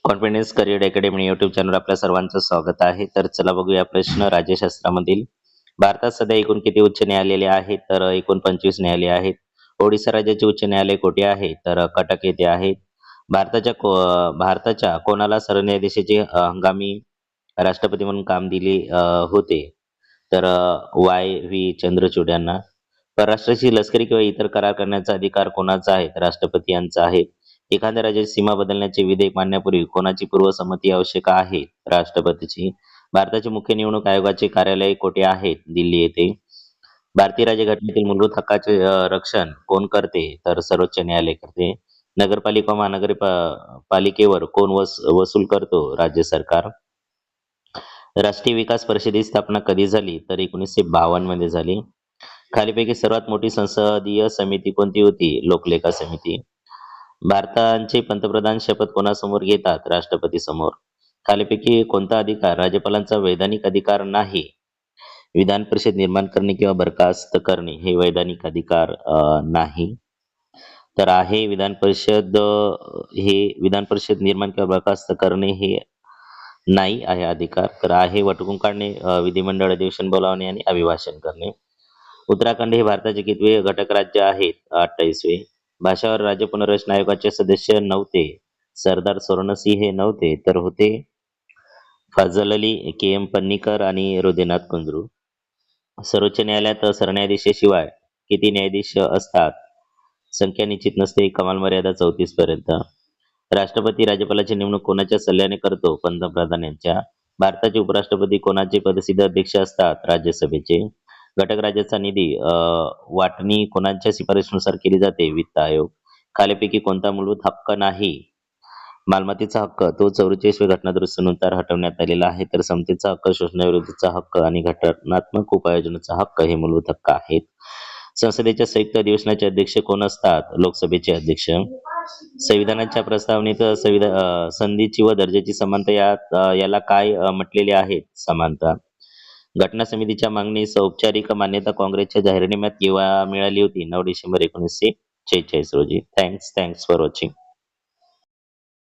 Confidence career academy YouTube channel आपल्या सर्वांचं स्वागत आहे. तर चला बघूया प्रश्न राज्यशास्त्रामधील. भारतात सध्या एकूण किती उच्च न्यायालये आहेत? तर एकूण 25 न्यायालये आहेत. ओडिशा राज्याचे उच्च न्यायालय कोठे आहे? तर कटक येथे आहे. भारताच्या कोणाला सरन्यायाधीशाचे हंगामी राष्ट्रपती म्हणून काम दिले होते? तर वाय व्ही चंद्रचूड यांना. परराष्ट्राशी लष्करी किंवा इतर करार करण्याचा अधिकार कोणाचा आहे? तर राष्ट्रपती यांचा आहे. एखाद्या राज्याची सीमा बदलण्याचे विधेयक मांडण्यापूर्वी कोणाची पूर्वसंमती आवश्यक आहे? राष्ट्रपतीची. भारताचे मुख्य निवडणूक आयोगाचे कार्यालय कोठे आहे? दिल्ली येथे. भारतीय राज्यघटनेतील मूलभूत हक्काचे रक्षण कोण करते? तर सर्वोच्च न्यायालय करते. नगरपालिका व पालिकेवर कोण वसूल करतो? राज्य सरकार. राष्ट्रीय विकास परिषदेची स्थापना कधी झाली? तर 1952 मध्ये झाली. खालीपैकी सर्वात मोठी संसदीय समिती कोणती होती? लोकलेखा समिती. भारताचे पंतप्रधान शपथ कोणासमोर घेतात? राष्ट्रपती समोर. खालीपैकी कोणता अधिकार राज्यपालांचा वैधानिक अधिकार नाही? विधान परिषद निर्माण करणे किंवा बरखास्त करणे हे वैधानिक अधिकार नाही. तर आहे विधान परिषद हे विधान परिषद निर्माण किंवा बरखास्त करणे हे नाही आहे अधिकार. तर आहे वटहुकूम काढणे, विधिमंडळ अधिवेशन बोलावणे आणि अभिभाषण करणे. उत्तराखंड हे भारताचे कितवे घटक राज्य आहेत? 28वे. भाषावर राज्य पुनर्रचना आयोगाचे सदस्य नव्हते. सरदार सोरणसिंह हे नव्हते, तर होते फजल अली, के एम पन्नीकर आणि हृदयनाथ कुंद्रू. सर्वोच्च न्यायालयात सरन्यायाधीशाशिवाय किती न्यायाधीश असतात? संख्या निश्चित नसते. कमाल मर्यादा 34 पर्यंत. राष्ट्रपती राज्यपालाची नेमणूक कोणाच्या सल्ल्याने करतो? पंतप्रधान यांच्या. भारताचे उपराष्ट्रपती कोणाचे पदसिद्ध अध्यक्ष असतात? राज्यसभेचे. घटक राज्याचा निधी वाटणी कोणाच्या शिफारशीनुसार केली जाते? वित्त आयोग. खालीपैकी कोणता मूलभूत हक्क नाही? मालमत्तेचा हक्क तो 44व्या घटनादुरुस्तीनुसार हटवण्यात आलेला आहे. तर समतेचा हक्क, शोषणाविरोधाचा हक्क आणि घटनात्मक उपाययोजनेचा हक्क हे मूलभूत हक्क आहेत. संसदेच्या संयुक्त अधिवेशनाचे अध्यक्ष कोण असतात? लोकसभेचे अध्यक्ष. संविधानाच्या प्रस्तावनेत संधीची व दर्जाची समानता याला काय म्हटलेले आहे? समानता. घटना समितीच्या मागणीस औपचारिक मान्यता काँग्रेसच्या जाहीरनाम्यात केव्हा मिळाली होती? 9 डिसेंबर 1946 रोजी. Thanks for watching.